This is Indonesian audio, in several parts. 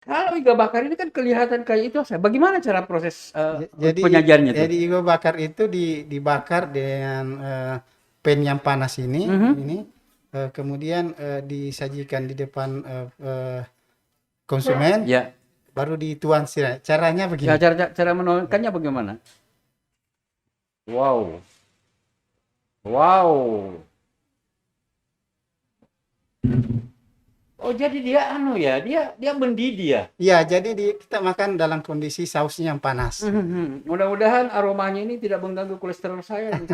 Kalau iga bakar ini kan kelihatan kayak itu, bagaimana cara proses Jadi penyajiannya tuh? jadi iga bakar itu dibakar dengan pan yang panas Mhm. ini kemudian disajikan di depan konsumen Ya, baru dituang siram. Caranya ya begini. cara menuangkannya bagaimana? Wow, wow. Oh jadi dia anu ya, dia mendidih ya. Iya, jadi kita makan dalam kondisi sausnya yang panas. Mhm. Mudah-mudahan aromanya ini tidak mengganggu kolesterol saya nih.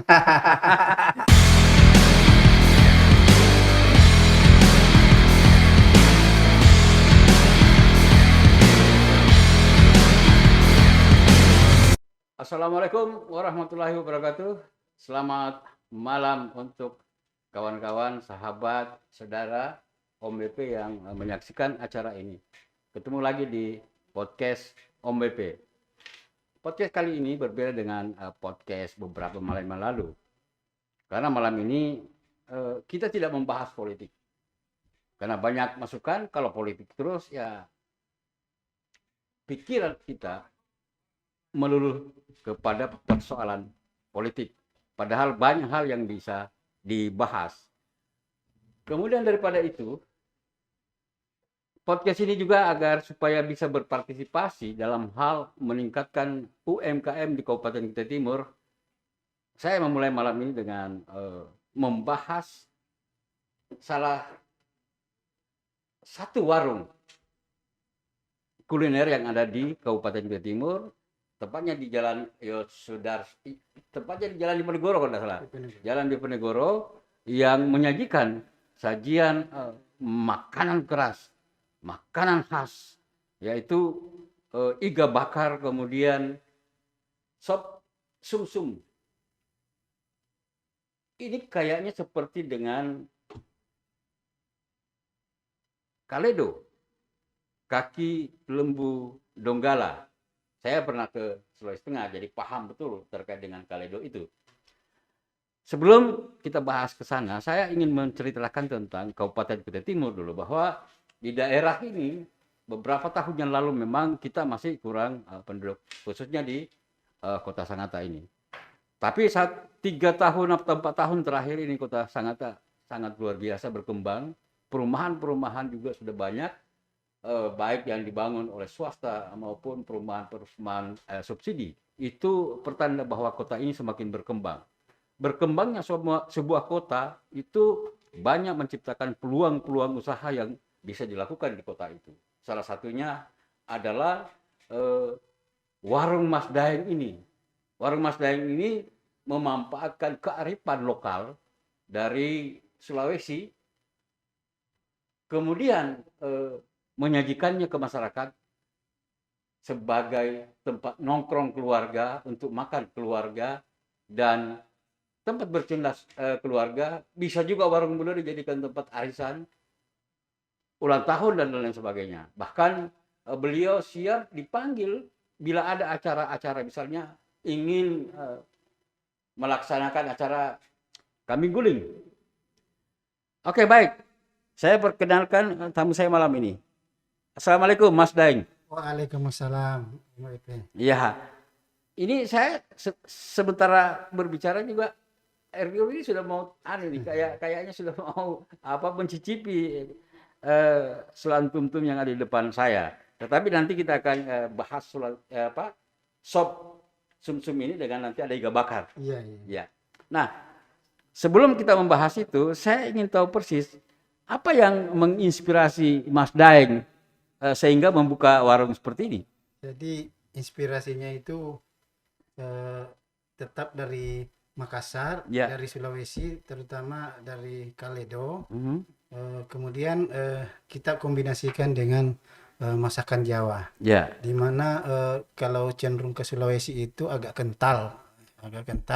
Assalamualaikum warahmatullahi wabarakatuh. Selamat malam untuk kawan-kawan, sahabat, saudara, Om BP yang menyaksikan acara ini. Ketemu lagi di podcast Om BP. Podcast kali ini berbeda dengan podcast beberapa malam yang lalu. Karena malam ini kita tidak membahas politik. Karena banyak masukan kalau politik terus ya pikiran kita melulu kepada persoalan politik. Padahal banyak hal yang bisa dibahas. Kemudian daripada itu, podcast ini juga agar supaya bisa berpartisipasi dalam hal meningkatkan UMKM di Kabupaten Kutai Timur. Saya memulai malam ini dengan membahas salah satu warung kuliner yang ada di Kabupaten Kutai Timur, tepatnya di Jalan tepatnya di Jalan Diponegoro kalau tidak salah. Jalan Diponegoro yang menyajikan sajian makanan keras, makanan khas, yaitu iga bakar, kemudian sop sumsum. Ini kayaknya seperti dengan kaledo, kaki lembu Donggala. Saya pernah ke Sulawesi Tengah, jadi paham betul terkait dengan kaledo itu. Sebelum kita bahas ke sana, saya ingin menceritakan tentang Kabupaten Kutai Timur dulu, bahwa di daerah ini beberapa tahun yang lalu memang kita masih kurang penduduk, khususnya di Kota Sangatta ini. Tapi saat 3 tahun atau 4 tahun terakhir ini Kota Sangatta sangat luar biasa berkembang. Perumahan-perumahan juga sudah banyak, baik yang dibangun oleh swasta maupun perumahan-perumahan subsidi. Itu pertanda bahwa kota ini semakin berkembang. Berkembangnya sebuah kota itu banyak menciptakan peluang-peluang usaha yang bisa dilakukan di kota itu. Salah satunya adalah warung Mas Daeng ini. Warung Mas Daeng ini memanfaatkan kearifan lokal dari Sulawesi, kemudian menyajikannya ke masyarakat sebagai tempat nongkrong keluarga, untuk makan keluarga, dan tempat bercindas keluarga. Bisa juga warung bener dijadikan tempat arisan, ulang tahun, dan lain sebagainya. Bahkan beliau siap dipanggil bila ada acara-acara, misalnya ingin melaksanakan acara kambing guling. Oke, baik. Saya perkenalkan tamu saya malam ini. Assalamualaikum, Mas Daeng. Waalaikumsalam. Iya, ini saya sementara berbicara juga RQ ini sudah mau nih, kayaknya sudah mau mencicipi sulan-tumtum yang ada di depan saya. Tetapi nanti kita akan bahas sop sumsum ini dengan nanti ada iga bakar. Iya, iya. Ya. Nah, sebelum kita membahas itu, saya ingin tahu persis apa yang menginspirasi Mas Daeng sehingga membuka warung seperti ini. Jadi inspirasinya itu eh, tetap dari Makassar, Ya. dari Sulawesi, terutama dari Kaledo. Mhm. Kemudian kita kombinasikan dengan masakan Jawa, Ya. di mana kalau cenderung ke Sulawesi itu agak kental,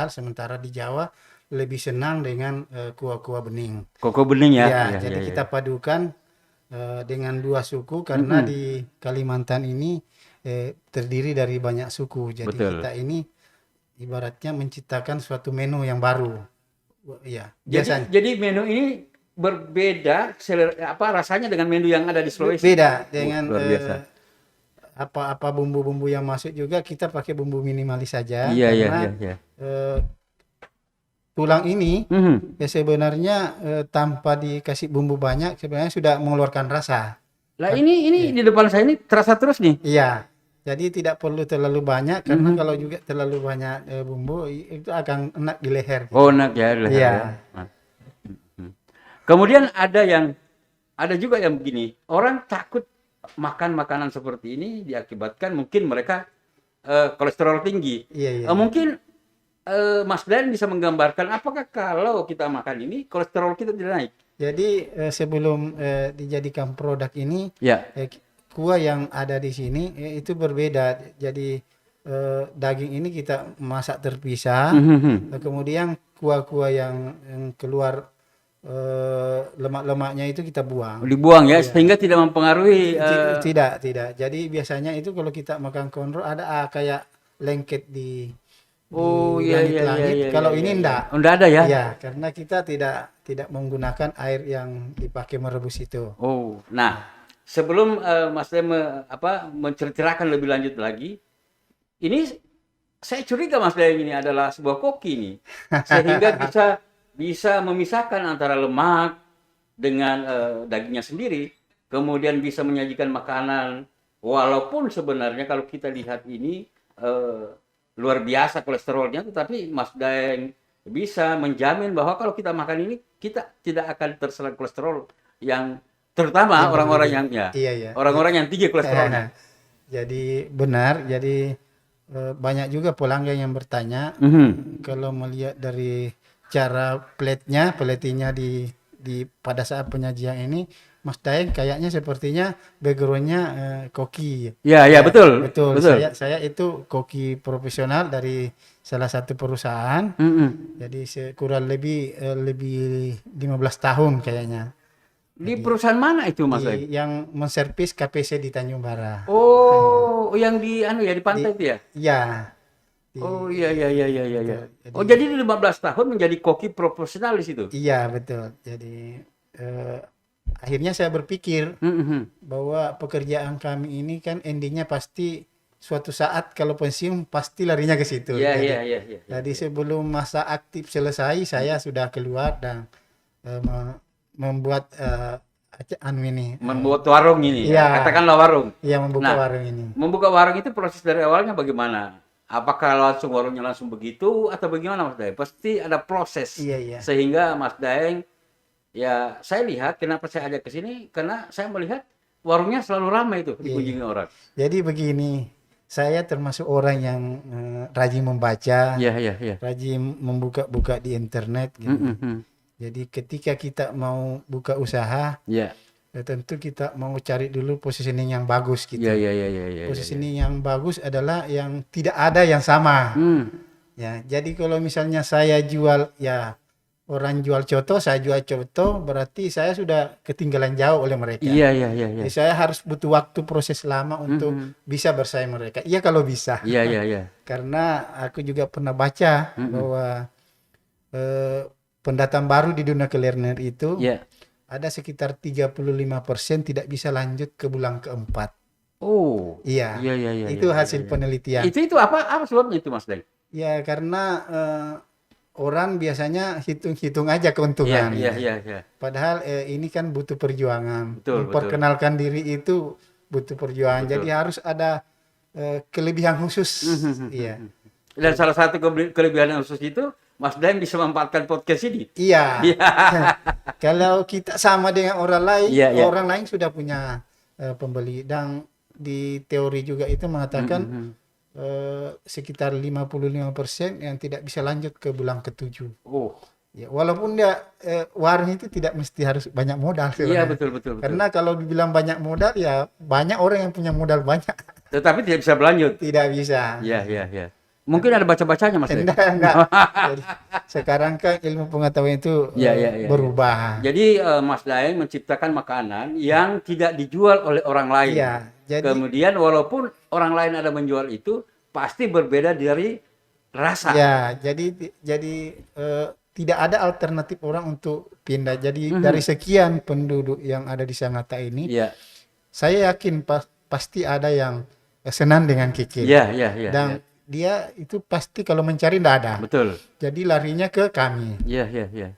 sementara di Jawa lebih senang dengan kuah-kuah bening. Koko bening ya. Ya, Ya, ya, jadi ya. kita padukan dengan dua suku karena Mhm. di Kalimantan ini terdiri dari banyak suku. Jadi Betul. kita ini ibaratnya menciptakan suatu menu yang baru. Ya, Jadi biasanya jadi menu ini berbeda rasanya dengan menu yang ada di Sulawesi. beda dengan Luar biasa. apa-apa bumbu-bumbu yang masuk juga kita pakai bumbu minimalis saja Iya, iya, karena iya, iya. eh, tulang ini Mhm. ya sebenarnya tanpa dikasih bumbu banyak sebenarnya sudah mengeluarkan rasa. Lah Kan? ini Ya. di depan saya ini terasa terus nih. Iya. Jadi tidak perlu terlalu banyak karena kalau Mhm. juga terlalu banyak bumbu itu akan enak di leher Oh, gitu. enak ya di leher Iya. ya. Nah. Mhm. Kemudian ada juga yang begini, orang takut makan makanan seperti ini diakibatkan mungkin mereka kolesterol tinggi. Iya, iya, iya. Mungkin Mas Dayan bisa menggambarkan apakah kalau kita makan ini kolesterol kita tidak naik? Jadi sebelum dijadikan produk ini Ya. kuah yang ada di sini itu berbeda. Jadi daging ini kita masak terpisah. Mhm. Kemudian kuah-kuah yang keluar lemak-lemaknya itu kita buang. Dibuang ya, Iya. sehingga tidak mempengaruhi. Tidak. Jadi biasanya itu kalau kita makan konro ada kayak lengket Oh di iya iya iya langit-langit. iya Kalau iya ini iya. enggak. Oh, enggak ada ya? Iya, karena kita tidak menggunakan air yang dipakai merebus itu. Oh, nah sebelum Mas Dayan menceritakan lebih lanjut lagi, ini saya curiga Mas Dayan ini adalah sebuah koki nih, sehingga bisa memisahkan antara lemak dengan dagingnya sendiri, kemudian bisa menyajikan makanan, walaupun sebenarnya kalau kita lihat ini luar biasa kolesterolnya, tetapi Mas Daeng bisa menjamin bahwa kalau kita makan ini kita tidak akan terserang kolesterol yang terutama Yang orang-orang berlebih. yang ya Iya, iya. orang-orang yang tinggi kolesterolnya. Jadi benar. Jadi banyak juga pelanggan yang bertanya Mhm. kalau melihat dari cara platingnya di pada saat penyajian ini, Mas Daeng kayaknya sepertinya backgroundnya koki. Ya, ya Ya, betul, betul. betul. Saya itu koki profesional dari salah satu perusahaan. Mhm. Jadi kurang lebih lebih 15 tahun kayaknya. Di Jadi perusahaan mana itu Mas Daeng? yang menservis KPC di Tanjung Bara. Oh, yang di di Di pantai itu ya? ya di Oh iya iya iya iya iya. Iya. betul. Oh jadi di 15 tahun menjadi koki profesional di situ. Iya betul. Jadi eh, akhirnya saya berpikir Mhm. bahwa pekerjaan kami ini kan endingnya pasti suatu saat kalau pensiun pasti larinya ke situ. Iya Jadi iya iya iya. Iya. jadi sebelum masa aktif selesai saya sudah keluar dan membuat Membuat warung ini iya ya. Katakanlah warung. iya membuka Nah, warung ini. membuka warung itu proses dari awalnya bagaimana? Apakah langsung warungnya langsung begitu atau bagaimana Mas Daeng? Pasti ada proses. Iya iya. Sehingga Mas Daeng ya saya lihat kenapa saya ajak ke sini karena saya melihat warungnya selalu ramai itu Iya, dikunjungi orang. Jadi begini, saya termasuk orang yang rajin membaca, Iya iya iya. rajin membuka-buka di internet gitu. Mhm. Jadi ketika kita mau buka usaha, Iya. ya tentu kita mau cari dulu positioning yang bagus gitu. Iya iya iya iya iya. Positioning yang bagus adalah yang tidak ada yang sama. Hmm. Ya, jadi kalau misalnya saya jual ya orang jual coto, saya jual coto, berarti saya sudah ketinggalan jauh oleh mereka. Iya iya iya iya. Jadi saya harus butuh waktu proses lama untuk bisa bersaing mereka. Iya kalau bisa. Iya iya iya. Karena aku juga pernah baca bahwa pendatang baru di dunia kuliner itu Iya. ada sekitar 35% tidak bisa lanjut ke bulan keempat. Oh. Iya. Iya iya iya. Itu iya, hasil iya, iya. penelitian. Itu apa sebabnya itu Mas Daeng? Ya karena orang biasanya hitung-hitung aja Iya keuntungan. iya gitu. iya iya. Padahal ini kan butuh perjuangan. Betul, Memperkenalkan diri itu butuh perjuangan. Betul. Jadi harus ada kelebihan khusus. Iya. Dan salah satu kelebihan khusus itu Mas Daeng bisa memanfaatkan podcast ini. Iya. Iya. Kalau kita sama dengan orang lain, Iya, iya. orang lain sudah punya pembeli. Dan di teori juga itu mengatakan sekitar 55% yang tidak bisa lanjut ke bulan ke-7. Oh. Ya, walaupun dia warung itu tidak mesti harus banyak modal Iya sebenarnya. betul betul betul. Karena kalau dibilang banyak modal ya banyak orang yang punya modal banyak Tetapi tidak bisa berlanjut. tidak bisa. Iya iya iya. Mungkin ada baca-bacanya Mas Daeng. Enggak. Jadi, sekarang kan ilmu pengetahuan itu Iya, iya, iya, berubah. Jadi Mas Daeng menciptakan makanan yang tidak dijual oleh orang lain. Iya, jadi Kemudian walaupun orang lain ada menjual itu pasti berbeda dari rasa. ya, jadi tidak ada alternatif orang untuk pindah. Jadi dari sekian penduduk yang ada di Sangatta ini, Iya. saya yakin pasti ada yang senang dengan kikil. Iya, iya, iya. Dan Iya. dia itu pasti kalau mencari tidak ada. Betul. Jadi larinya ke kami. Iya, iya, iya.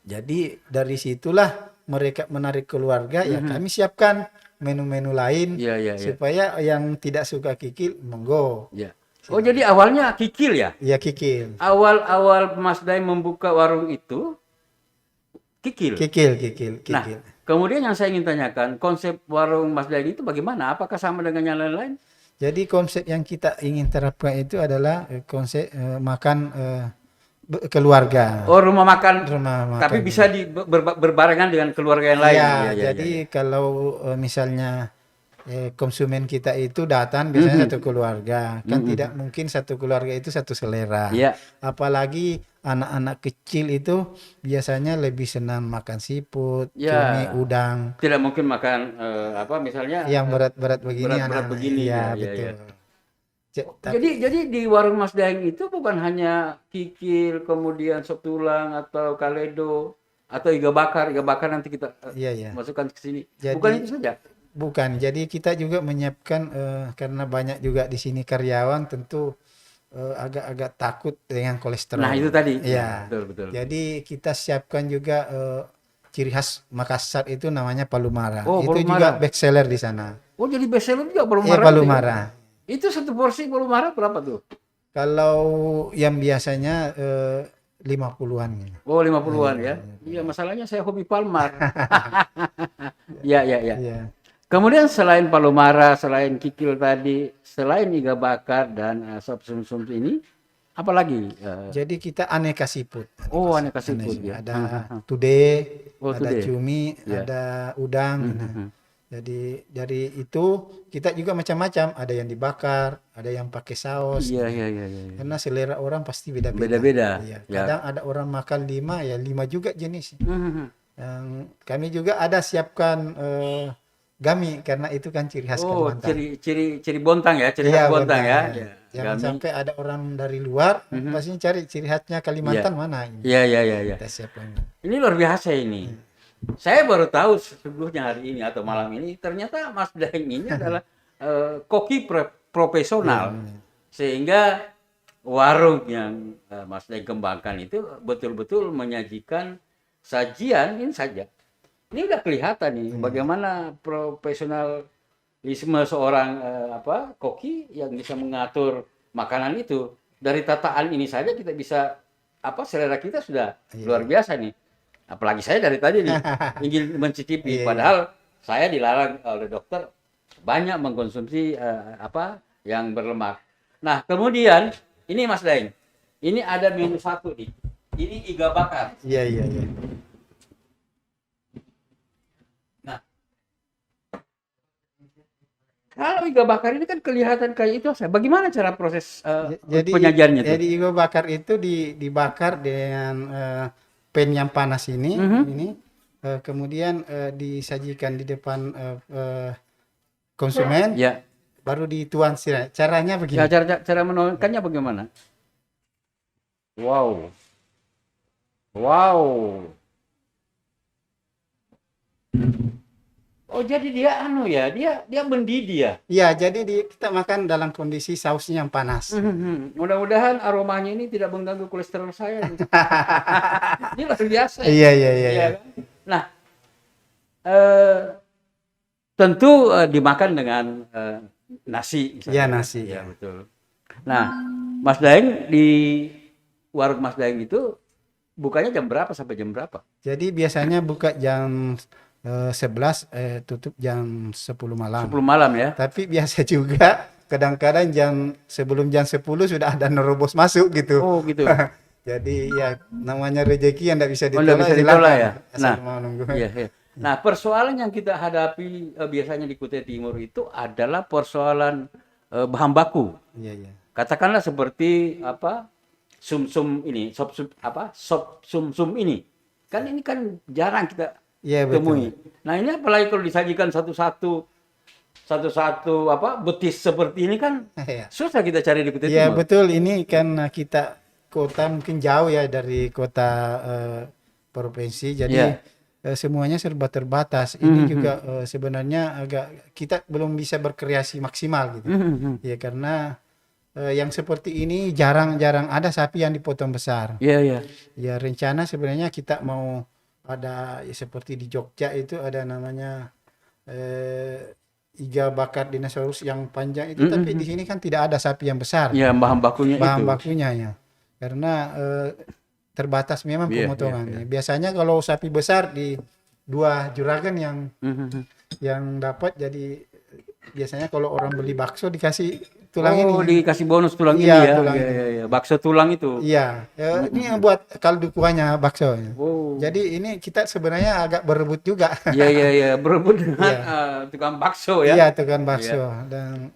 Jadi dari situlah mereka menarik keluarga, ya Mhm. kami siapkan menu-menu lain Iya, iya, iya. supaya yang tidak suka kikil, monggo. Iya. Oh, jadi awalnya kikil ya? Ya kikil. Awal-awal Mas Daeng membuka warung itu kikil. Kikil. Nah, kemudian yang saya ingin tanyakan, konsep warung Mas Daeng itu bagaimana? Apakah sama dengan yang lain-lain? Jadi konsep yang kita ingin terapkan itu adalah konsep makan keluarga. Oh, rumah makan, Rumah tapi makan. bisa berbarengan dengan keluarga yang lain. Ya, Iya, iya, jadi iya. kalau misalnya konsumen kita itu datang biasanya satu keluarga, kan tidak mungkin satu keluarga itu satu selera. Iya. Apalagi anak-anak kecil itu biasanya lebih senang makan siput, Ya. cumi, udang. Tidak mungkin makan apa misalnya Yang berat-berat begini berat-berat anak-anak. begini. Iya, Ya, ya, betul. ya. Tapi Jadi di warung Mas Daeng itu bukan hanya kikil, kemudian sop tulang atau kaledo atau iga bakar. Iga bakar nanti kita iya. masukkan ke sini. Jadi Bukan itu saja. bukan. Jadi kita juga menyiapkan karena banyak juga di sini karyawan, tentu agak-agak takut dengan kolesterol. Nah, itu tadi. Iya. Betul, betul. Jadi kita siapkan juga ciri khas Makassar itu namanya palu mara. Oh, Itu palu juga mara. best seller di sana. Oh, jadi best seller juga palu Iya, mara palu itu ya? mara. Itu satu porsi palu mara berapa tuh? Kalau yang biasanya 50-an gitu. Oh, 50-an ya. Iya, masalahnya saya hobi palmar. Iya, iya, iya. Iya. Kemudian selain palu mara, selain kikil tadi, selain iga bakar dan sop sumsum ini, apa lagi? Jadi kita aneka siput. Oh, aneka siput ya. Ada tude, Oh, ada tude. cumi, Ya. ada udang. Nah, jadi dari itu kita juga macam-macam. Ada yang dibakar, ada yang pakai saus. Iya, iya, iya, iya. Karena selera orang pasti beda-beda. Beda-beda. Iya. Ya. Kadang ada orang makan 5, ya 5 juga jenis. Mhm. Yang kami juga ada siapkan gami, karena itu kan ciri khas Oh, Kalimantan. ciri bontang ya, ciri khas Iya, bontang ya. benar. Ya. Jangan Gami. sampai ada orang dari luar pasti cari ciri khasnya Kalimantan mana ini. Iya, iya, iya, iya. Kita siapkan. Ini luar biasa ini. Saya baru tahu sebelumnya hari ini atau malam ini ternyata Mas Daeng ini adalah koki profesional. Sehingga warung yang Mas Daeng kembangkan itu betul-betul menyajikan sajian ini saja. Ini udah kelihatan nih bagaimana profesionalisme seorang koki yang bisa mengatur makanan itu. Dari tataan ini saja kita bisa selera kita sudah luar biasa nih. Apalagi saya dari tadi nih ingin mencicipi, padahal saya dilarang oleh dokter banyak mengkonsumsi yang berlemak. Nah, kemudian ini Mas Daeng, ini ada menu satu nih. Ini iga bakar. Iya. Nah, kalau iga bakar ini kan kelihatan kayak itu, bagaimana cara proses penyajiannya itu? Jadi iga bakar itu dibakar dengan pan yang panas ini, kemudian disajikan di depan konsumen, Ya. baru dituang siram. Caranya begini. Ya, cara menuangkannya bagaimana? Wow. Oh, jadi dia dia mendidih ya. Iya, jadi kita makan dalam kondisi sausnya yang panas. Mudah-mudahan aromanya ini tidak mengganggu kolesterol saya. Ini luar biasa. Iya. Kan? Nah, tentu dimakan dengan nasi. Misalnya. Iya, nasi. Ya, betul. Nah, Mas Daeng di warung Mas Daeng itu bukanya jam berapa sampai jam berapa? Jadi biasanya buka jam 11, tutup jam 10 malam. 10 malam ya. Tapi biasa juga kadang-kadang sebelum jam 10 sudah ada nerobos masuk gitu. Oh, gitu. Jadi ya namanya rezeki yang tidak bisa Oh, ditolak. nggak bisa ditolak ya. Asal mau nunggu. Iya. Nah, persoalan yang kita hadapi biasanya di Kutai Timur itu adalah persoalan bahan baku. Iya. Katakanlah seperti sumsum ini, sop sumsum ini. Kan ini kan jarang kita temui. Nah, ini apalagi kalau disajikan satu-satu betis seperti ini kan susah kita cari di Kutai Timur. Iya, betul. Ini kan kita kota mungkin jauh ya dari kota provinsi. Jadi semuanya serba terbatas. Ini juga sebenarnya agak kita belum bisa berkreasi maksimal gitu. Ya karena yang seperti ini jarang-jarang ada sapi yang dipotong besar. Iya, iya. Ya rencana sebenarnya kita mau ada ya, seperti di Jogja itu ada namanya iga bakar dinosaurus yang panjang itu, tapi di sini kan tidak ada sapi yang besar Ya, bahan bakunya bahan itu. bakunya ya, karena terbatas memang Iya, iya, pemotongannya. iya. Biasanya kalau sapi besar di dua juragan yang dapat, jadi biasanya kalau orang beli bakso dikasih tulang Oh, ini. dikasih bonus tulang ini Iya, ya. tulang Iya, ini. iya, iya. Bakso tulang itu. Iya, ini yang buat kaldu kuahnya bakso. Oh. Jadi ini kita sebenarnya agak berebut juga. Iya, iya, iya. Berebut dengan Iya. tukang bakso ya. Iya, tukang Iya. bakso. Dan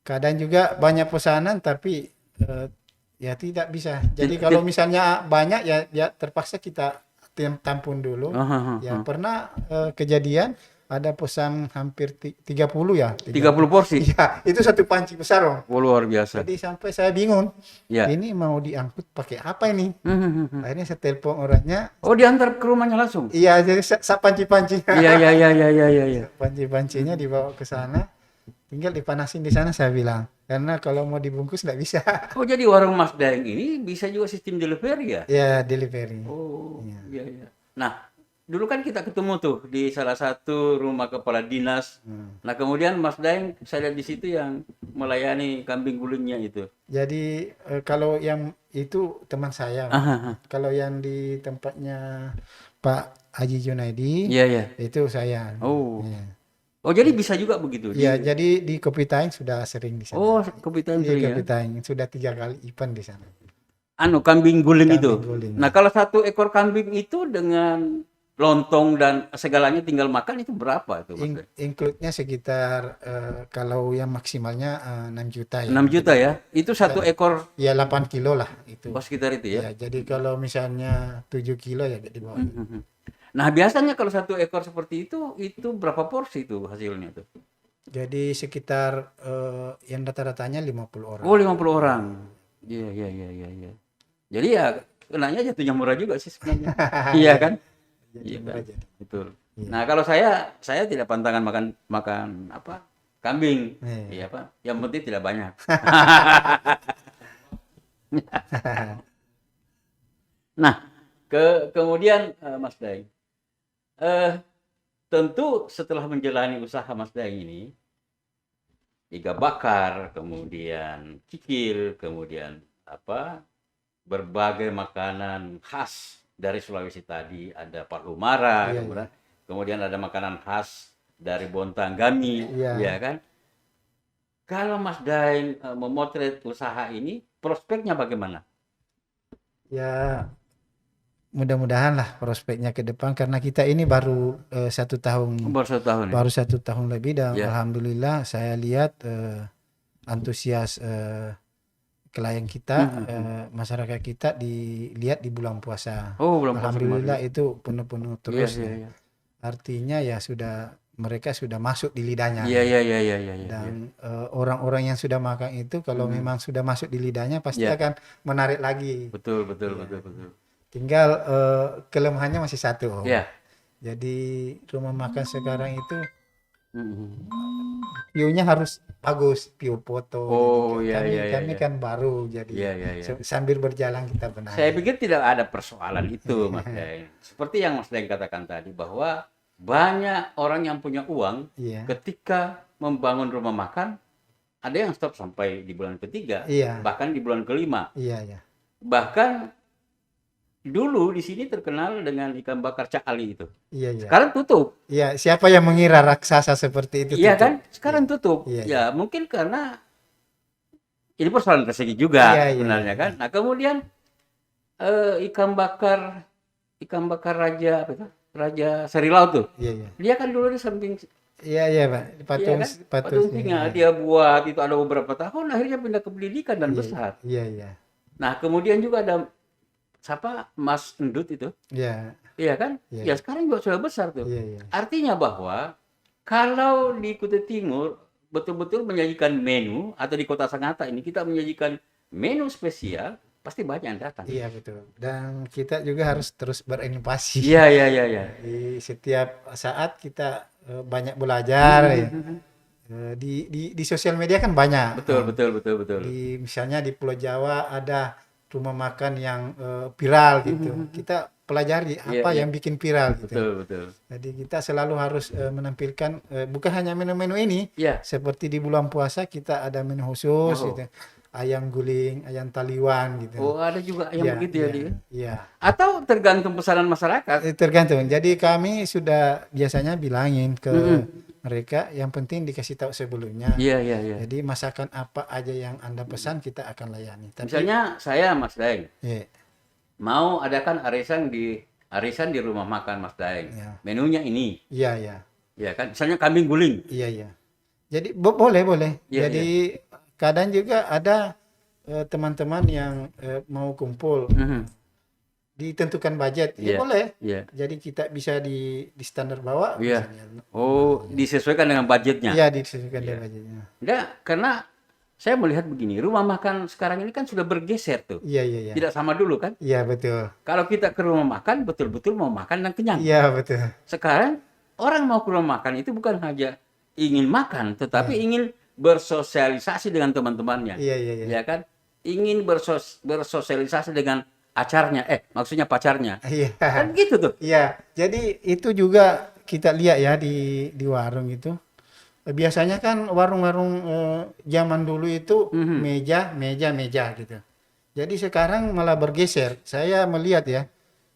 kadang juga banyak pesanan tapi ya tidak bisa. Jadi kalau misalnya banyak ya terpaksa kita tampung dulu. Ya pernah kejadian ada pesan hampir 30 ya. 30 porsi. Iya, itu satu panci besar, Om. Oh, luar biasa. Jadi sampai saya bingung. Ya. Ini mau diangkut pakai apa ini? Akhirnya saya telepon orangnya. Oh, diantar ke rumahnya langsung. Iya, jadi panci-pancinya. Iya, iya, iya, iya, iya, iya. Panci-pancinya dibawa ke sana. Tinggal dipanasin di sana, saya bilang. Karena kalau mau dibungkus nggak bisa. Oh, jadi warung Mas Daeng ini bisa juga sistem delivery ya? Ya, delivery. Oh, iya, iya. Nah, dulu kan kita ketemu tuh di salah satu rumah kepala dinas. Nah, kemudian Mas Daeng saya lihat di situ yang melayani kambing gulingnya itu. Jadi kalau yang itu teman saya. Kalau yang di tempatnya Pak Haji Junaidi, Iya, iya. itu saya. Oh. Iya. Oh, jadi bisa juga begitu. Iya, jadi di Kopi Taing sudah sering di sana. Oh, kepiting Di sering ya. Kopi Taing sudah 3 kali event di sana. Kambing guling itu. Kambing guling. Nah, kalau satu ekor kambing itu dengan lontong dan segalanya tinggal makan itu berapa itu, Mas? Include-nya sekitar kalau yang maksimalnya 6 juta ya. 6 juta ya. Itu satu ekor. Ya 8 kilo lah itu. Oh, sekitar itu ya. Ya, jadi kalau misalnya 7 kilo ya di bawah. Nah, biasanya kalau satu ekor seperti itu berapa porsi itu hasilnya tuh? Jadi sekitar yang rata-ratanya 50 orang. Oh, 50 orang. Iya, iya, iya, iya, iya. Jadi ya kenanya jatuhnya murah juga sih sebenarnya. Iya kan? Jadi Iya murah kan? jadi. Betul. Iya. Nah, kalau saya tidak pantangan makan apa? Kambing. Iya, Pak. Yang penting tidak banyak. Nah, kemudian Mas Daeng, tentu setelah menjalani usaha Mas Daeng ini, iga bakar, kemudian kikil, kemudian apa, berbagai makanan khas dari Sulawesi tadi, ada palu mara, kemudian ada makanan khas dari Bontanggami, ya kan? Kalau Mas Daeng memotret usaha ini, prospeknya bagaimana? Ya, mudah-mudahan lah prospeknya ke depan, karena kita ini baru 1 tahun. Baru 1 tahun. Baru 1 tahun lebih dan Ya. alhamdulillah saya lihat antusias klien kita, masyarakat kita dilihat di bulan puasa. Oh, bulan puasa Alhamdulillah kemarin. itu penuh-penuh terus. Iya. Artinya ya mereka sudah masuk di lidahnya. Iya. Dan orang-orang yang sudah makan itu kalau memang sudah masuk di lidahnya pasti akan menarik lagi. Betul. Tinggal kelemahannya masih satu. Iya. Jadi rumah makan sekarang itu view-nya harus bagus, view foto. Oh, Kami kan baru, jadi sambil berjalan kita benahi. Saya pikir tidak ada persoalan itu, Mas Daeng. Seperti yang Mas Daeng katakan tadi, bahwa banyak orang yang punya uang ketika membangun rumah makan, ada yang stop sampai di bulan ketiga, bahkan di bulan kelima. Bahkan dulu di sini terkenal dengan ikan bakar Cak Ali itu. Sekarang tutup. Iya, siapa yang mengira raksasa seperti itu? Iya kan? Sekarang tutup. Ya, mungkin karena ini persoalan rezeki juga sebenarnya kan. Nah, kemudian ikan bakar Raja apa itu? Raja Seri Laut tuh. Dia kan dulu di samping Iya, Pak. Patung singa. Dia buat itu ada beberapa tahun, akhirnya pindah ke pendidikan dan besar. Iya. Nah, kemudian juga ada Mas Endut itu. Iya kan? Ya sekarang juga sudah besar tuh. Artinya bahwa kalau di Kutai Timur betul-betul menyajikan menu, atau di Kota Sangatta ini kita menyajikan menu spesial, pasti banyak yang datang. Iya betul. Dan kita juga harus terus berinovasi. Iya, iya, iya, iya. Di setiap saat kita banyak belajar ya. Di sosial media kan banyak. Betul, betul, betul, betul. Misalnya di Pulau Jawa ada rumah makan yang viral gitu. Kita pelajari Iya, apa iya. yang bikin viral gitu. Betul, betul. Jadi kita selalu harus menampilkan bukan hanya menu-menu ini. Iya. Seperti di bulan puasa kita ada menu khusus Oh. gitu. Ayam guling, ayam taliwan gitu. Oh, ada juga yang Iya, begitu ya, iya, dia. iya. Atau tergantung pesanan masyarakat. Tergantung. Jadi kami sudah biasanya bilangin ke Mm-mm. mereka, yang penting dikasih tahu sebelumnya. Iya, iya, iya. Jadi masakan apa aja yang Anda pesan kita akan layani. Tapi Misalnya saya Mas Daeng iya, mau adakan arisan di rumah makan Mas Daeng. Iya. Menunya ini, iya, iya. ya kan? Misalnya kambing guling. Iya, iya. Jadi boleh. Iya, Jadi kadang juga ada teman-teman yang mau kumpul, Mhm. ditentukan budget, ya Iya. boleh. Iya. Jadi kita bisa di standar bawah, Iya. misalnya. Oh, disesuaikan dengan budgetnya. Iya, disesuaikan Iya. dengan budgetnya. Enggak, karena saya melihat begini, rumah makan sekarang ini kan sudah bergeser tuh. Iya, iya, iya. Tidak sama dulu kan? Iya, betul. Kalau kita ke rumah makan, betul-betul mau makan dan kenyang. Iya, betul. Sekarang orang mau ke rumah makan itu bukan hanya ingin makan, tetapi ingin bersosialisasi dengan teman-temannya. Iya, iya, iya. Ya kan? Ingin bersosialisasi dengan acarnya, maksudnya pacarnya. Iya. Kan gitu tuh. Iya, jadi itu juga kita lihat ya di warung itu. Biasanya kan warung-warung zaman dulu itu meja gitu. Jadi sekarang malah bergeser. Saya melihat ya.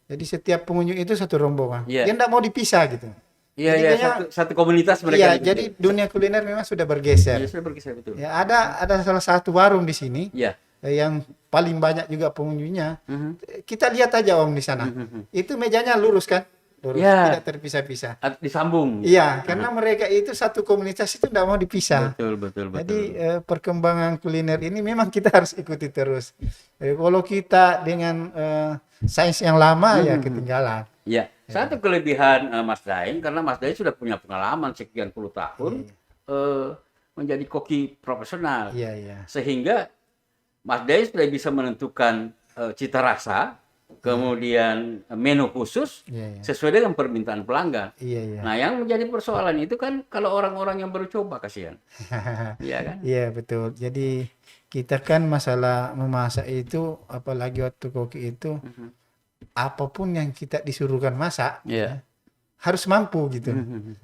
Jadi setiap pengunjung itu satu rombongan. Iya. Dia enggak mau dipisah gitu. Iya, Jadi iya, kayaknya- satu komunitas mereka. Iya, gitu. jadi dunia kuliner memang sudah bergeser. Iya, sudah bergeser betul. Ya, ada salah satu warung di sini Iya. yang paling banyak juga pengunjungnya. Mhm. Kita lihat aja Om di sana. Itu mejanya lurus kan? Lurus, Iya. tidak terpisah-pisah. Disambung. Iya, karena mereka itu satu komunitas itu tidak mau dipisah. Betul, betul, betul. Jadi perkembangan kuliner ini memang kita harus ikuti terus. Kalau kita dengan sains yang lama ya ketinggalan. Ya, satu kelebihan Mas Daeng karena Mas Daeng sudah punya pengalaman sekian puluh tahun menjadi koki profesional, Iya, iya. sehingga Mas Daeng sudah bisa menentukan cita rasa, kemudian menu khusus Iya, iya. sesuai dengan permintaan pelanggan. Iya, iya. Nah, yang menjadi persoalan itu kan kalau orang-orang yang baru coba kasihan, iya kan? Iya, betul. Jadi kita kan masalah memasak itu apalagi waktu koki itu apapun yang kita disuruhkan masak Iya. harus mampu gitu.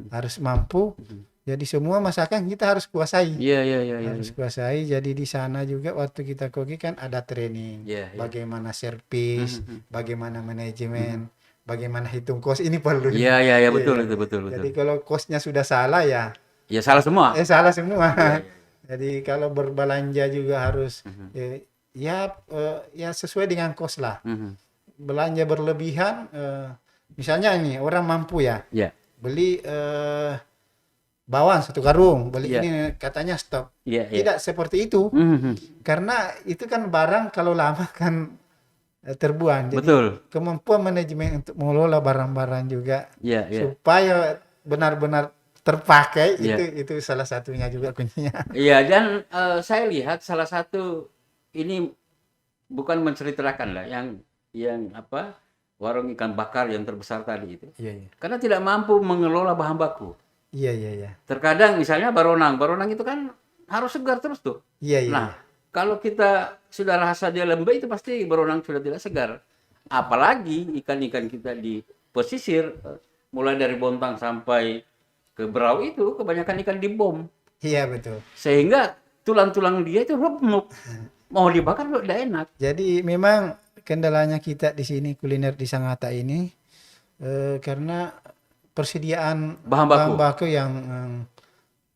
Harus mampu. Jadi semua masakan kita harus kuasai. Iya, iya, iya, iya. Harus kuasai. Jadi di sana juga waktu kita koki kan ada training. Iya, iya. Bagaimana servis, bagaimana manajemen, bagaimana hitung kos, ini perlu. Iya, iya, iya, betul, Iya. itu betul, betul. Jadi kalau kosnya sudah salah ya Ya salah semua. salah semua. Iya, iya. Jadi kalau berbelanja juga harus ya sesuai dengan kos lah. Mhm. Belanja berlebihan misalnya ini orang mampu ya Iya, beli bawang 1 karung, beli Iya. ini katanya stok. iya, iya. Tidak seperti itu. Mhm. Karena itu kan barang kalau lama kan terbuang. Jadi Betul. kemampuan manajemen untuk mengelola barang-barang juga Iya, iya. supaya benar-benar terpakai Iya. itu salah satunya juga kuncinya. Iya, dan saya lihat salah satu ini bukan menceritakan lah yang apa warung ikan bakar yang terbesar tadi itu. Iya, iya. Karena tidak mampu mengelola bahan baku. Iya, iya, iya. Terkadang misalnya baronang itu kan harus segar terus tuh. Iya, iya. Nah, kalau kita sudah rasa dia lembek itu pasti baronang sudah tidak segar. Apalagi ikan-ikan kita di pesisir mulai dari Bontang sampai ke Berau itu kebanyakan ikan dibom. Iya, betul. Sehingga tulang-tulang dia itu remuk. Mau dibakar tidak enak. Jadi memang kendalanya kita di sini kuliner di Sangatta ini karena persediaan Bahan baku.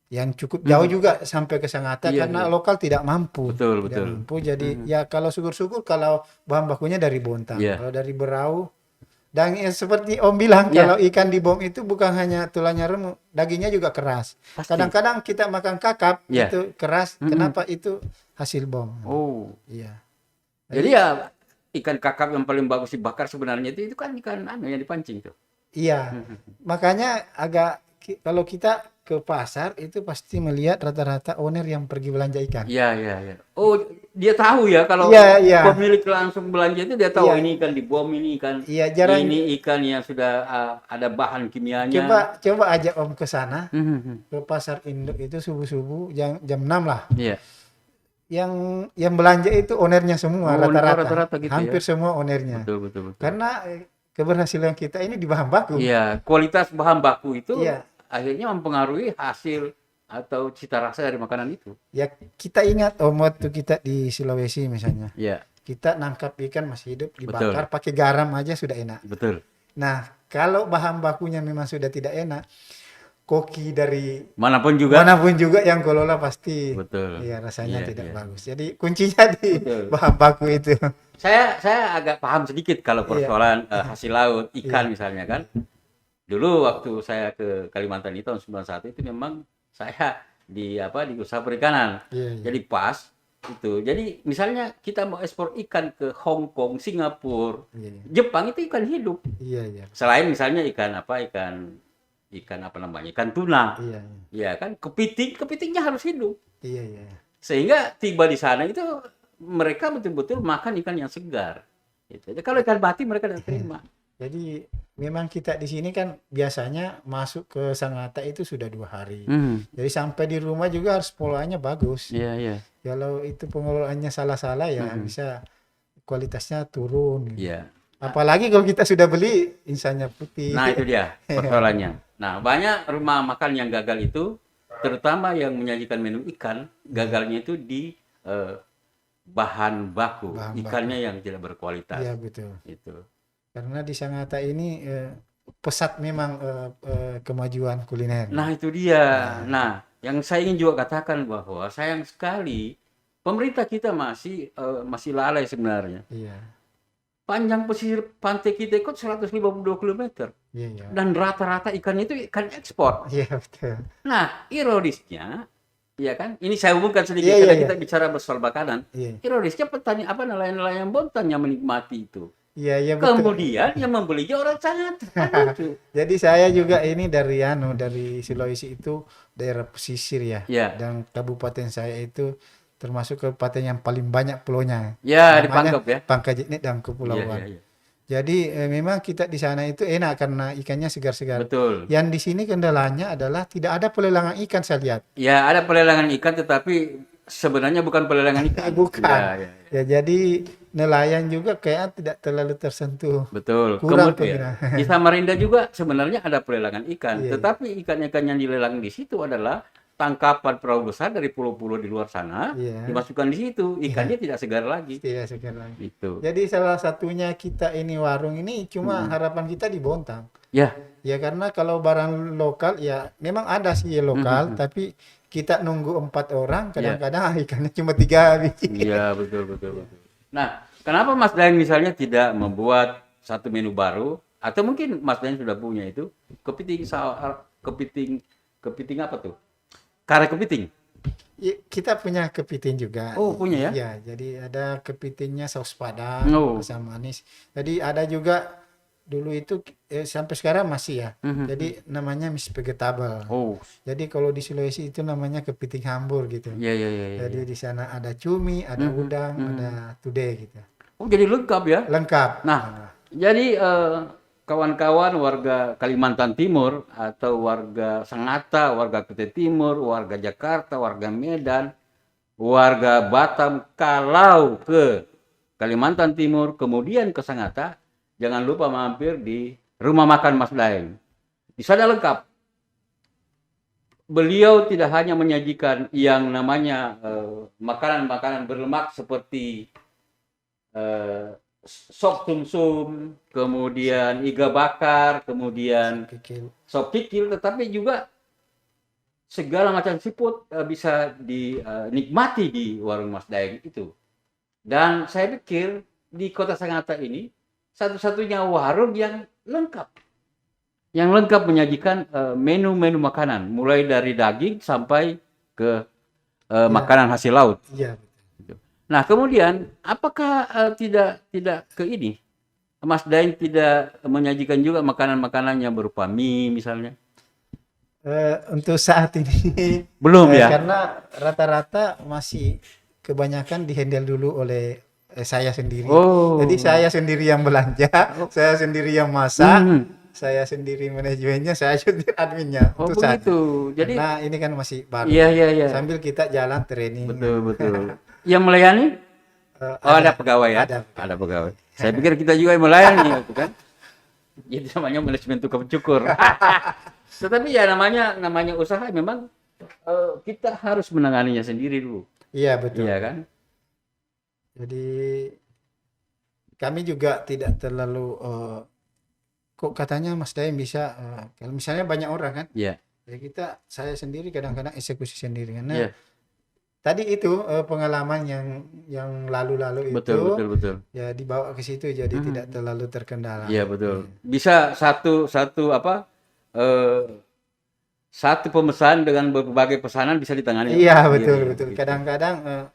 yang cukup jauh juga sampai ke Sangatta Iya, karena iya. lokal tidak mampu. Betul, Tidak betul. mampu. Jadi ya kalau syukur-syukur kalau bahan bakunya dari Bontang, Iya. kalau dari Berau dan seperti Om bilang Iya. kalau ikan di bom itu bukan hanya tulangnya remuk, dagingnya juga keras. Pasti. Kadang-kadang kita makan kakap Iya. itu keras. Kenapa itu hasil bom? Oh. Iya. Jadi ya ikan kakap yang paling bagus dibakar sebenarnya itu kan ikan yang dipancing tuh. Iya, makanya kalau kita ke pasar itu pasti melihat rata-rata owner yang pergi belanja ikan. Iya, iya, iya. Oh, dia tahu ya kalau Iya, iya. pemilik langsung belanja itu dia tahu Iya. ini ikan dibom, ini ikan Iya, jarang. ini ikan yang sudah ada bahan kimianya. Coba ajak Om ke sana, Mhm. ke pasar induk itu subuh-subuh jam 6 lah. Iya. Yang belanja itu ownernya semua Oh, rata-rata. rata-rata gitu ya. Hampir semua ownernya. Betul, betul, betul. Karena keberhasilan kita ini di bahan baku. Iya, kualitas bahan baku itu Iya. akhirnya mempengaruhi hasil atau cita rasa dari makanan itu. Ya kita ingat waktu kita di Sulawesi misalnya. Iya, Kita nangkap ikan masih hidup betul. dibakar pakai garam aja sudah enak. Betul. Nah, kalau bahan bakunya memang sudah tidak enak, koki dari Manapun juga. manapun juga yang kelola pasti Betul. ya rasanya Iya, tidak iya. bagus. Jadi kuncinya di Betul. bahan baku itu. Saya agak paham sedikit kalau persoalan hasil laut ikan Iya. misalnya kan. Dulu waktu saya ke Kalimantan itu tahun 91 itu memang saya di usaha perikanan. Iya, iya. Jadi pas itu. Jadi misalnya kita mau ekspor ikan ke Hong Kong, Singapura, Iya, Jepang itu ikan hidup. iya, iya. Selain misalnya ikan apa namanya? Ikan tuna. Iya, Ya kan kepitingnya harus hidup. iya, iya. Sehingga tiba di sana itu mereka betul-betul makan ikan yang segar. Gitu. Jadi kalau ikan mati mereka tidak terima. Jadi memang kita di sini kan biasanya masuk ke Sangatta itu sudah 2 hari. Jadi sampai di rumah juga harus polanya bagus. Iya, iya. Kalau itu pengelolaannya salah-salah ya bisa kualitasnya turun. Gitu. Iya. Apalagi kalau kita sudah beli insannya putih. Nah, itu dia persoalannya. Nah, banyak rumah makan yang gagal itu, terutama yang menyajikan menu ikan, gagalnya itu di bahan baku, Bahan ikannya yang tidak berkualitas. Iya betul. Itu. Karena di Sangatta ini pesat memang kemajuan kuliner. Nah, itu dia. Nah, yang saya ingin juga katakan bahwa sayang sekali pemerintah kita masih lalai sebenarnya. Iya. Panjang pesisir pantai kita ikut 152 km. Iya, iya. Dan rata-rata ikannya itu ikan ekspor. Iya betul. Nah, ironisnya, ya kan? Ini saya hubungkan sedikit Iya, karena iya, kita bicara soal makanan. Iya. Ironisnya petani nelayan-nelayan Bontang yang menikmati itu. Iya, iya betul. Kemudian yang membelinya orang sangat lucu. Jadi saya juga ini dari Sulawesi itu daerah pesisir ya. Ya. Dan kabupaten saya itu termasuk kabupaten yang paling banyak pulaunya. Ya, di Namanya Pangkep ya. Pangkajitnik dan Iya, Kepulauan. iya, iya. Jadi memang kita di sana itu enak karena ikannya segar-segar. Betul. Yang di sini kendalanya adalah tidak ada pelelangan ikan saya lihat. Ya, ada pelelangan ikan tetapi sebenarnya bukan pelelangan ikan. Bukan. Ya, ya, ya. Ya jadi nelayan juga kayak tidak terlalu tersentuh. Betul. Kurang Kemudian pembinaan. di Samarinda juga sebenarnya ada pelelangan ikan, Iya, iya. tetapi ikan-ikan yang dilelang di situ adalah tangkapan perahu besar dari pulau-pulau di luar sana, Iya. dimasukkan di situ, ikannya tidak segar lagi. Tidak segar lagi. Itu. Jadi salah satunya kita ini warung ini cuma harapan kita di Bontang. Ya, Ya karena kalau barang lokal ya memang ada sih lokal, tapi kita nunggu 4 orang, kadang-kadang ikannya cuma 3 biji. iya betul, betul, betul. Nah, kenapa Mas Daeng misalnya tidak membuat satu menu baru, atau mungkin Mas Daeng sudah punya itu kepiting apa tuh? Kare kepiting. Ya, kita punya kepiting juga. Oh, punya ya? Iya, jadi ada kepitingnya saus padang, Oh. asam manis. Jadi ada juga dulu itu sampai sekarang masih ya. Jadi namanya Miss Vegetable. Oh, Jadi kalau di Sulawesi itu namanya kepiting hambur gitu. iya, iya, iya. Iya. Jadi di sana ada cumi, ada udang, ada tude gitu. Oh, jadi lengkap ya? Lengkap. Nah, jadi kawan-kawan warga Kalimantan Timur atau warga Sangatta, warga Kutai Timur, warga Jakarta, warga Medan, warga Batam, kalau ke Kalimantan Timur, kemudian ke Sangatta, jangan lupa mampir di rumah makan Mas Daeng. Di sana lengkap. Beliau tidak hanya menyajikan yang namanya makanan-makanan berlemak seperti sop sumsum, kemudian iga bakar, kemudian Kikil. sop kikil, tetapi juga segala macam seafood bisa dinikmati di warung Mas Daeng itu. Dan saya pikir di Kota Sangatta ini satu-satunya warung yang lengkap menyajikan menu-menu makanan, mulai dari daging sampai ke makanan hasil laut. Iya. Nah, kemudian apakah tidak ke ini? Mas Daeng tidak menyajikan juga makanan-makanan yang berupa mie misalnya? Untuk saat ini Belum ya? karena rata-rata masih kebanyakan dihandle dulu oleh saya sendiri. Oh. Jadi saya sendiri yang belanja, saya sendiri yang masak, saya sendiri manajemennya, saya sendiri adminnya. Oh Untuk saat begitu. Jadi karena ini kan masih baru. iya iya iya. Sambil kita jalan training. Betul betul. Yang melayani? Ada pegawai ya? Ada pegawai. Saya pikir kita juga yang melayani, gitu kan? Jadi namanya manajemen tukang cukur. Tetapi ya namanya usaha memang kita harus menanganinya sendiri dulu. Iya betul. Iya kan? Jadi kami juga tidak terlalu kok katanya Mas Daeng bisa kalau misalnya banyak orang kan? Iya. Ya saya sendiri kadang-kadang eksekusi sendiri karena Iya. tadi itu pengalaman yang lalu-lalu itu Betul. ya dibawa ke situ jadi tidak terlalu terkendala. Iya betul. Bisa satu pemesan dengan berbagai pesanan bisa ditangani. Iya betul. Kadang-kadang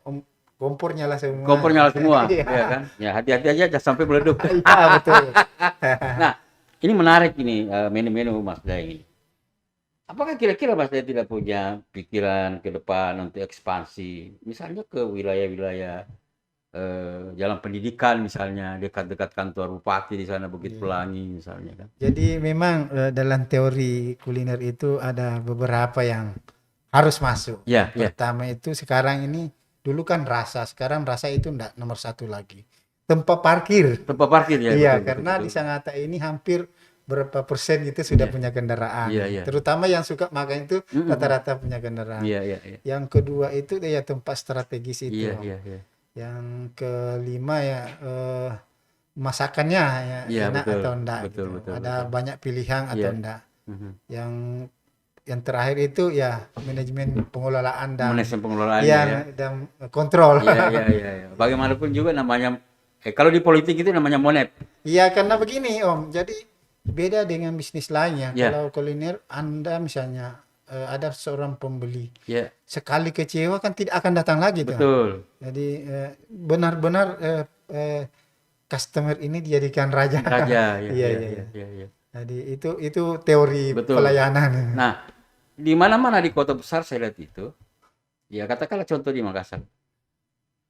kompor nyala semua. Kompor nyala semua, ya kan? Ya hati-hati aja jangan sampai meleduk. Iya betul. Nah, ini menarik ini menu-menu Mas Daeng ini. Apakah kira-kira Mas Daeng tidak punya pikiran ke depan untuk ekspansi, misalnya ke wilayah-wilayah jalan pendidikan misalnya dekat-dekat kantor bupati di sana Bukit Pelangi misalnya kan? Jadi memang dalam teori kuliner itu ada beberapa yang harus masuk. Ya, Pertama itu sekarang ini dulu kan rasa, sekarang rasa itu enggak nomor satu lagi. Tempat parkir. Tempat parkir ya. Iya, karena di Sangatta ini hampir berapa persen itu sudah punya kendaraan. Terutama yang suka makan itu rata-rata punya kendaraan. Yang kedua itu ya tempat strategis itu. Yang kelima ya masakannya ya enak atau enggak. Betul. Ada banyak pilihan atau enggak. Yang terakhir itu ya manajemen pengelolaan dan dan kontrol. Iya. Bagaimanapun juga namanya kalau di politik itu namanya monet. Iya, karena begini Om. Jadi beda dengan bisnis lainnya. Kalau kuliner Anda misalnya ada seorang pembeli. Sekali kecewa kan tidak akan datang lagi tuh. Betul. Jadi benar-benar customer ini dijadikan raja. Iya. Jadi itu teori pelayanan. Nah, di mana-mana di kota besar saya lihat itu. Ya katakanlah contoh di Makassar.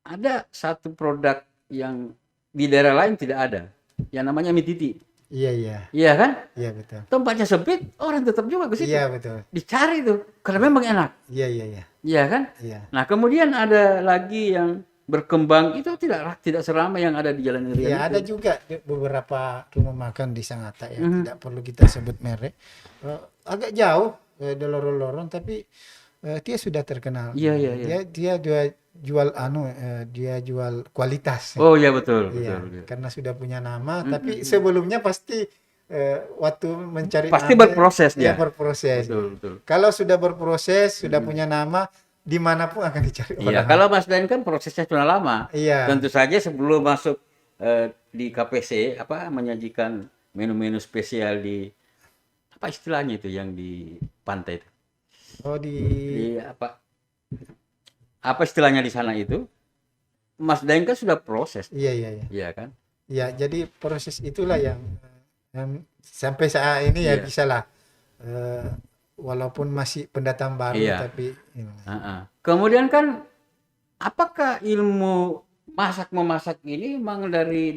Ada satu produk yang di daerah lain tidak ada. Yang namanya mie titi. Iya. Iya kan? Iya betul. Tempatnya sempit, orang tetap juga ke situ. Iya betul. Dicari tuh, karena memang enak. Iya. Iya kan? Iya. Nah kemudian ada lagi yang berkembang itu tidak seramai yang ada di Jalan Irian. Iya ada juga beberapa rumah makan di Sangatta ya. Tidak perlu kita sebut merek. Agak jauh di lorong-lorong tapi dia sudah terkenal. Iya. Dia jual kualitas. Oh iya betul. Karena sudah punya nama, tapi sebelumnya pasti waktu mencari pasti nama, berproses dia. Berproses. Betul. Kalau sudah berproses, sudah punya nama, dimanapun akan dicari orang. Iya. Kalau Mas Daeng kan prosesnya sudah lama. Iya. Tentu saja sebelum masuk di KPC menyajikan menu-menu spesial di apa istilahnya itu yang di pantai itu. Oh di apa istilahnya di sana itu? Mas Daeng kan sudah proses. Iya. Iya kan? Iya, jadi proses itulah yang sampai saat ini ya bisa lah. Walaupun masih pendatang baru tapi Kemudian kan apakah ilmu memasak ini memang dari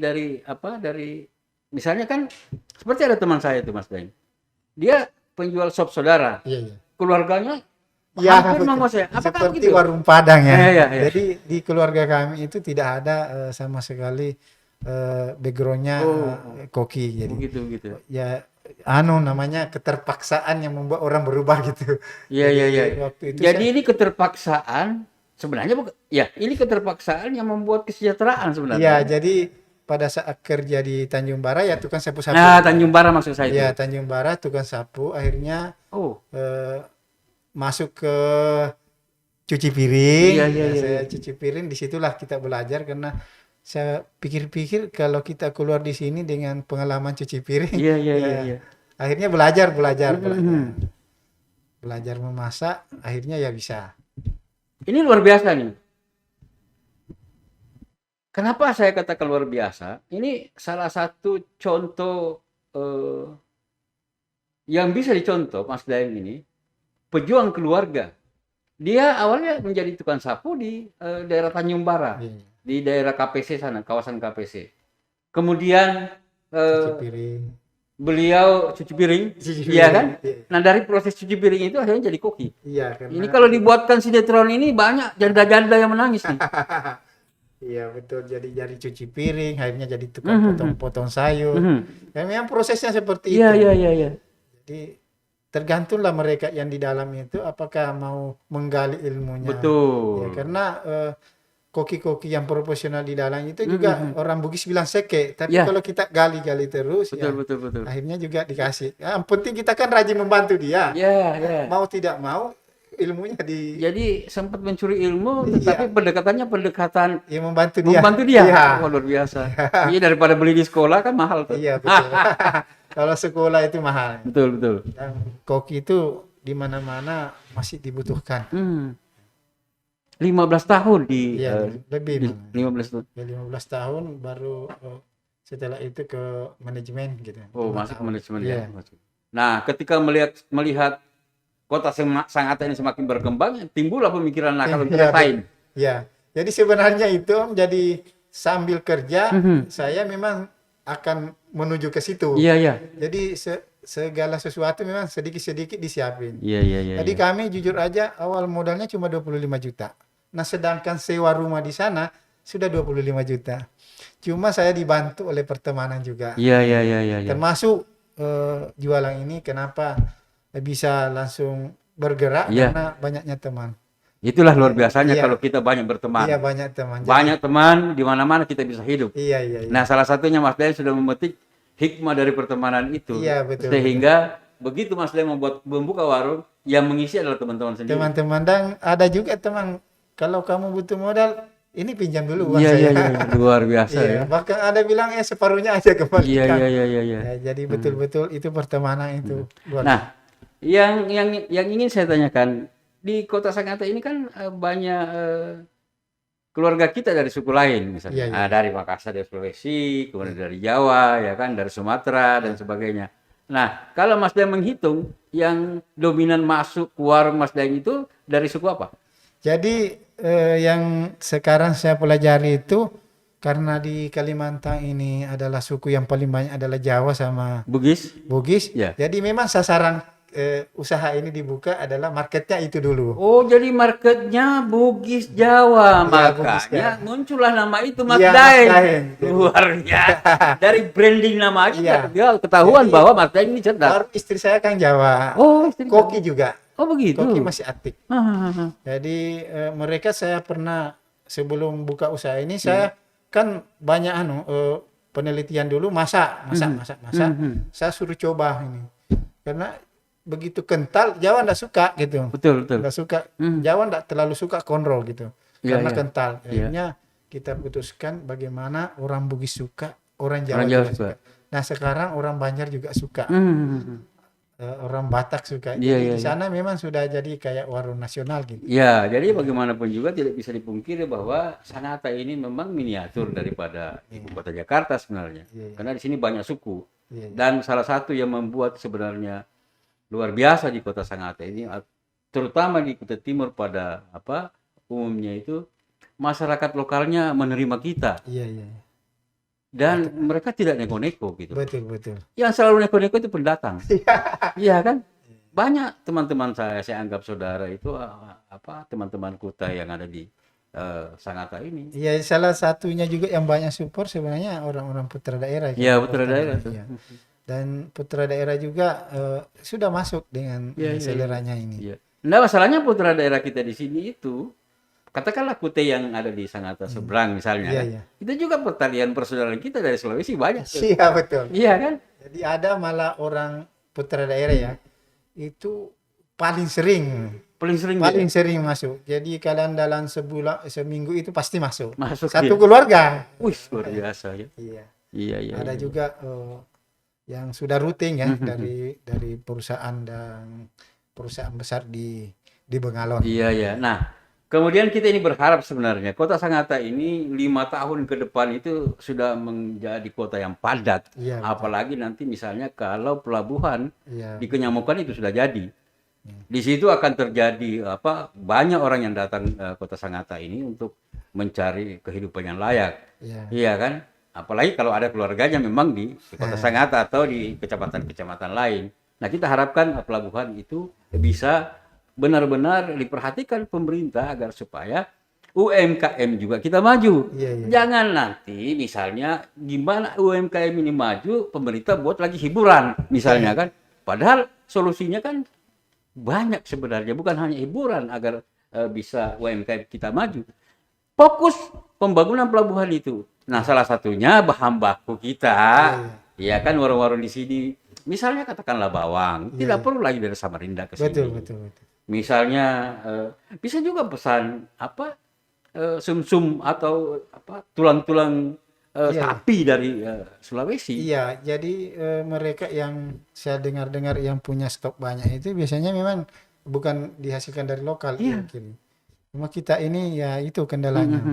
misalnya kan seperti ada teman saya itu Mas Daeng. Dia penjual sop saudara. Iya. Keluarganya hampir menguasai. Apakah seperti begitu? Warung Padang ya. Iya. Jadi di keluarga kami itu tidak ada sama sekali backgroundnya koki. Jadi begitu. Ya namanya keterpaksaan yang membuat orang berubah gitu. Iya. Waktu itu jadi ini keterpaksaan sebenarnya ini keterpaksaan yang membuat kesejahteraan sebenarnya. Iya, jadi pada saat kerja di Tanjung Bara ya tukang sapu-sapu. Nah, Tanjung Bara maksud saya itu. Iya, Tanjung Bara tukang sapu akhirnya masuk ke cuci piring. Iya. Saya cuci piring, disitulah kita belajar karena saya pikir-pikir kalau kita keluar di sini dengan pengalaman cuci piring. Iya. Akhirnya belajar. Belajar memasak, akhirnya ya bisa. Ini luar biasa nih. Kenapa saya katakan luar biasa? Ini salah satu contoh yang bisa dicontoh Mas Daeng ini, pejuang keluarga Dia awalnya menjadi tukang sapu di daerah Tanjung Bara, Iya. di daerah KPC sana, kawasan KPC. Kemudian Cuci piring. beliau cuci piring, Cuci iya piring, kan? iya. Nah dari proses cuci piring itu akhirnya jadi koki. Iya, karena Ini kalau dibuatkan sinetron ini banyak janda-janda yang menangis nih. iya betul, jadi cuci piring, akhirnya jadi tukang Mhm, potong-potong sayur. mhm. Ya memang prosesnya seperti Iya, itu. iya, iya, iya. Jadi tergantunglah mereka yang di dalam itu apakah mau menggali ilmunya. Ya Betul. karena koki-koki yang profesional di dalam itu Mhm, juga mhm. orang Bugis bilang seke, tapi Ya, kalau kita gali-gali terus betul, ya betul, betul. akhirnya juga dikasih. Ya, yang penting kita kan rajin membantu dia. Ya, ya. Mau tidak mau ilmunya di Jadi sempat mencuri ilmu, iya, tetapi pendekatannya pendekatan ya membantu dia. membantu dia. Iya. Wah, luar biasa. Iya, daripada beli di sekolah kan mahal tuh. Iya betul. Kalau sekolah itu mahal. Betul, betul. Dan koki itu di mana-mana masih dibutuhkan. 15 tahun di, Iya, lebih. 15 tahun. Ya, 15 tahun baru setelah itu ke manajemen gitu. Oh, 5 masuk tahun. manajemen Iya. ya. Masuk. Nah, ketika melihat kota Sangatta ini semakin berkembang, timbullah pemikiran nakal untuk Iya, lain. ya. Jadi sebenarnya itu Om, jadi sambil kerja Mhm. saya memang akan menuju ke situ. Iya, iya. Jadi segala sesuatu memang sedikit-sedikit disiapin. Iya, iya, iya. Jadi Iya. kami jujur aja awal modalnya cuma 25 juta. Nah, sedangkan sewa rumah di sana sudah 25 juta. Cuma saya dibantu oleh pertemanan juga. Iya, iya, iya, iya, iya. Termasuk jualan ini kenapa bisa langsung bergerak Iya. karena banyaknya teman. Itulah luar biasanya Iya. kalau kita banyak berteman. Iya, banyak teman. Jadi- Banyak teman di mana-mana kita bisa hidup. Iya, iya, iya. Nah, salah satunya Mas Dayan sudah memetik hikmah dari pertemanan itu. Iya, betul, Sehingga begitu Mas Dayan membuka warung, yang mengisi adalah teman-teman sendiri. Teman-teman, dan ada juga teman kalau kamu butuh modal ini pinjam dulu uang Iya, saya. iya, iya, luar biasa Iya, ya. bahkan ada bilang separuhnya aja kembalikan. Iya, iya, iya, iya, iya. Ya, jadi betul-betul itu pertemanan itu luar Nah, yang ingin saya tanyakan, di Kota Sangatta ini kan banyak keluarga kita dari suku lain misalnya. Iya, iya. Dari Makassar, dari Sulawesi, kemudian dari Jawa, ya kan, dari Sumatera dan sebagainya. Nah, kalau Mas Dayan menghitung yang dominan masuk ke warung Mas Dayan itu dari suku apa? Jadi yang sekarang saya pelajari itu karena di Kalimantan ini adalah suku yang paling banyak adalah Jawa sama Bugis? Bugis. Ya. Jadi memang sasaran usaha ini dibuka adalah marketnya itu dulu. Oh, jadi marketnya Bugis Jawa, Iya, Bugis makanya Jawa. muncullah nama itu Mas Iya, Mas Dayan. Dayan. Luar biasa. Dari branding nama aja Iya. dia ketahuan Jadi, bahwa Mas Dayan ini cerdas. Baru istri saya kan Jawa. Oh, istri Koki juga. Oh, begitu. Koki masih aktif. Ah. Jadi mereka saya pernah sebelum buka usaha ini saya kan banyak penelitian dulu masak. Saya suruh coba ini. Karena begitu kental Jawa ndak suka gitu. Betul, betul. Nggak suka Jawa ndak terlalu suka kontrol gitu. Iya, Karena iya. kental. Iya. Akhirnya kita putuskan bagaimana orang Bugis suka, orang Jawa Orang Jawa juga suka. suka. Nah, sekarang orang Banjar juga suka. Orang Batak suka. Iya, Jadi iya, di sana memang sudah jadi kayak warung nasional gitu. Ya, jadi bagaimanapun juga tidak bisa dipungkiri bahwa Sangatta ini memang miniatur daripada ibu kota Jakarta sebenarnya. Iya, iya. Karena di sini banyak suku. Iya, iya. Dan salah satu yang membuat sebenarnya luar biasa di kota Sangatta ini, terutama di Kutai Timur pada umumnya itu, masyarakat lokalnya menerima kita. Iya, iya. Dan mereka tidak neko-neko gitu. Betul, betul. Yang selalu neko-neko itu pendatang. Iya kan? Banyak teman-teman saya anggap saudara itu teman-teman Kutai yang ada di Sangatta ini. Iya, salah satunya juga yang banyak support sebenarnya orang-orang putra daerah. Iya, putra daerah. Iya. Dan putra daerah juga sudah masuk dengan Iya, iya, seleranya ini. Iya. Nah, masalahnya putra daerah kita di sini itu, katakanlah Kutai yang ada di Sangatta seberang misalnya, Iya, kan? iya. Itu juga pertalian persaudaraan kita dari Sulawesi banyak. tuh. Iya, betul. Iya kan? Jadi ada malah orang putra daerah ya, itu paling sering Paling sering masuk. Jadi kalian dalam seminggu itu pasti masuk. masuk Satu dia. keluarga. Wih, luar biasa ya. Iya. Iya, iya. Ada iya. juga yang sudah rutin ya dari perusahaan dan perusahaan besar di Bengalon. Iya, iya. Nah, kemudian kita ini berharap sebenarnya kota Sangatta ini 5 tahun ke depan itu sudah menjadi kota yang padat. Iya, betul. Apalagi nanti misalnya kalau pelabuhan Iya. di Kenyamukan itu sudah jadi. Di situ akan terjadi banyak orang yang datang Kota Sangatta ini untuk mencari kehidupan yang layak. Iya kan? Apalagi kalau ada keluarganya memang di Kota Sangatta atau di kecamatan-kecamatan lain. Nah, kita harapkan pelabuhan itu bisa benar-benar diperhatikan pemerintah agar supaya UMKM juga kita maju. Jangan nanti misalnya gimana UMKM ini maju, pemerintah buat lagi hiburan misalnya kan. Padahal solusinya kan banyak sebenarnya, bukan hanya hiburan agar bisa UMKM kita maju. Fokus pembangunan pelabuhan itu. Nah, salah satunya bahan baku kita. Ya kan, warung-warung di sini. Misalnya katakanlah bawang, tidak perlu lagi dari Samarinda ke sini. Betul. Misalnya bisa juga pesan sumsum atau tulang-tulang sapi dari Sulawesi. Iya, jadi mereka yang saya dengar-dengar yang punya stok banyak itu biasanya memang bukan dihasilkan dari lokal. Cuma kita ini ya itu kendalanya.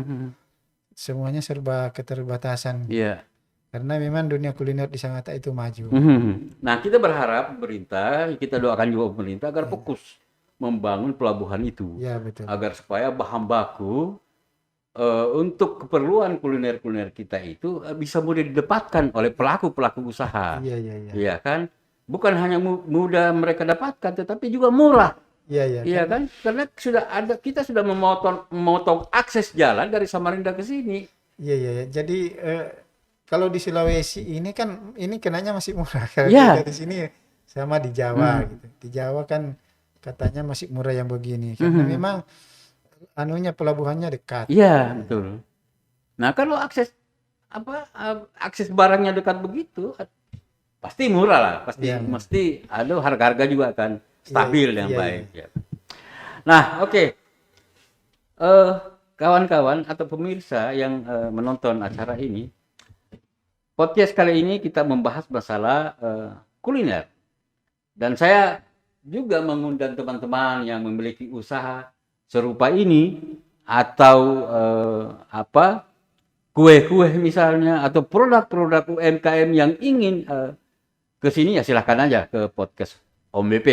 Semuanya serba keterbatasan. Karena memang dunia kuliner di Sangatta itu maju. Nah, kita berharap pemerintah, kita doakan juga pemerintah agar fokus membangun pelabuhan itu. Betul. Agar supaya bahan baku untuk keperluan kuliner-kuliner kita itu bisa mudah didapatkan oleh pelaku-pelaku usaha. Iya kan? Bukan hanya mudah mereka dapatkan, tetapi juga murah. Iya kan? Karena kita sudah memotong akses jalan dari Samarinda ke sini. Iya. Jadi kalau di Sulawesi ini kan ini kenanya masih murah. Kalau di sini sama di Jawa gitu. Di Jawa kan katanya masih murah yang begini. Karena memang pelabuhannya dekat. Iya, betul. Nah, kalau akses barangnya dekat begitu, pasti murah lah, mesti ada harga-harga juga akan stabil yang baik. Nah, oke. Kawan-kawan atau pemirsa yang menonton acara ini, podcast kali ini kita membahas masalah kuliner. Dan saya juga mengundang teman-teman yang memiliki usaha serupa ini atau kue-kue misalnya atau produk-produk UMKM yang ingin ke sini, ya silahkan aja ke podcast Om BP.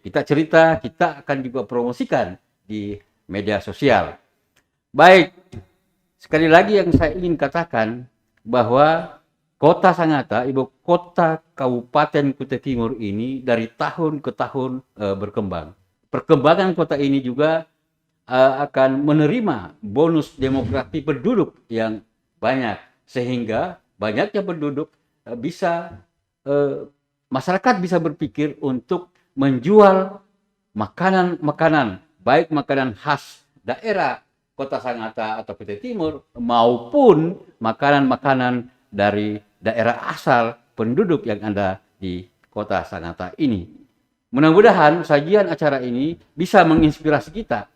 Kita cerita, kita akan juga promosikan di media sosial. Baik, sekali lagi yang saya ingin katakan bahwa Kota Sangatta, ibu kota Kabupaten Kutai Timur ini dari tahun ke tahun berkembang. Perkembangan kota ini juga akan menerima bonus demografi penduduk yang banyak, sehingga banyaknya penduduk masyarakat bisa berpikir untuk menjual makanan-makanan, baik makanan khas daerah Kota Sangatta atau Kutai Timur maupun makanan-makanan dari daerah asal penduduk yang ada di Kota Sangatta ini. Mudah-mudahan sajian acara ini bisa menginspirasi kita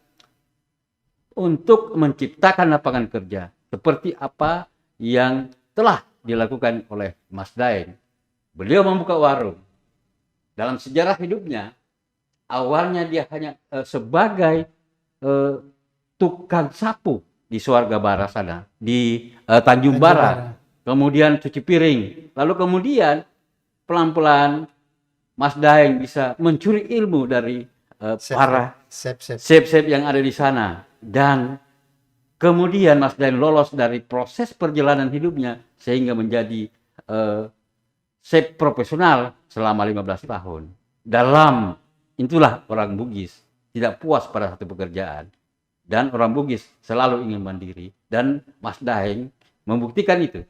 untuk menciptakan lapangan kerja seperti apa yang telah dilakukan oleh Mas Daeng. Beliau membuka warung. Dalam sejarah hidupnya, awalnya dia hanya sebagai tukang sapu di Suarga Barat sana, di Tanjung Barat. Kemudian cuci piring. Lalu kemudian pelan-pelan Mas Daeng bisa mencuri ilmu dari para chef-chef yang ada di sana. Dan kemudian Mas Daeng lolos dari proses perjalanan hidupnya sehingga menjadi chef profesional selama 15 tahun. Itulah orang Bugis, tidak puas pada satu pekerjaan. Dan orang Bugis selalu ingin mandiri. Dan Mas Daeng membuktikan itu.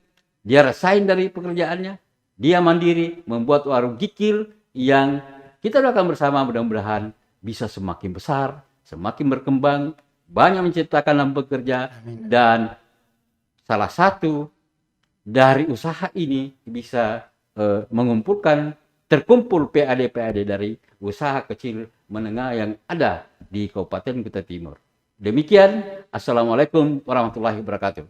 Dia resign dari pekerjaannya, dia mandiri, membuat warung kikil yang kita doakan bersama mudah-mudahan bisa semakin besar, semakin berkembang, banyak menciptakan lapangan pekerja. Dan salah satu dari usaha ini bisa terkumpul PAD-PAD dari usaha kecil menengah yang ada di Kabupaten Kutai Timur. Demikian, Assalamualaikum warahmatullahi wabarakatuh.